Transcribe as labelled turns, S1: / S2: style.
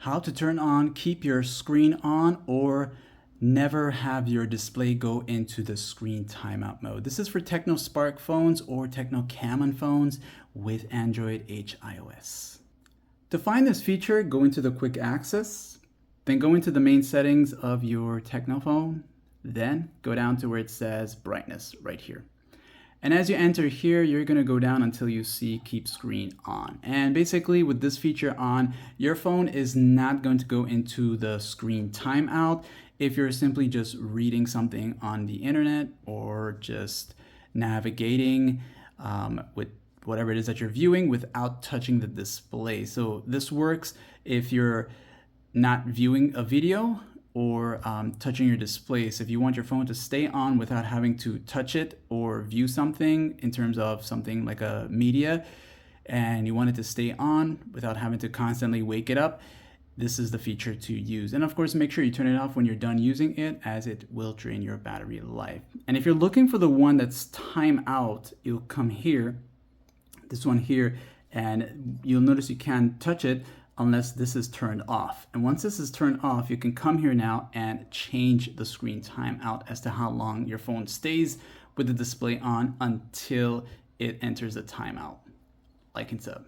S1: how to turn on, keep your screen on, or never have your display go into the screen timeout mode. This is for Tecno Spark phones or Tecno Camon phones with Android H iOS. To find this feature, go into the quick access, then go into the main settings of your Tecno phone, then go down to where it says brightness right here. And as you enter here, you're going to go down until you see keep screen on. And basically with this feature on, your phone is not going to go into the screen timeout if you're simply just reading something on the internet or just navigating with whatever it is that you're viewing without touching the display. So this works if you're not viewing a video or touching your display. So if you want your phone to stay on without having to touch it or view something in terms of something like a media, and you want it to stay on without having to constantly wake it up, this is the feature to use. And of course, make sure you turn it off when you're done using it, as it will drain your battery life. And if you're looking for the one that's timeout, you'll come here, this one here, and you'll notice you can't touch it unless this is turned off. And once this is turned off, you can come here now and change the screen timeout as to how long your phone stays with the display on until it enters the timeout, like and sub.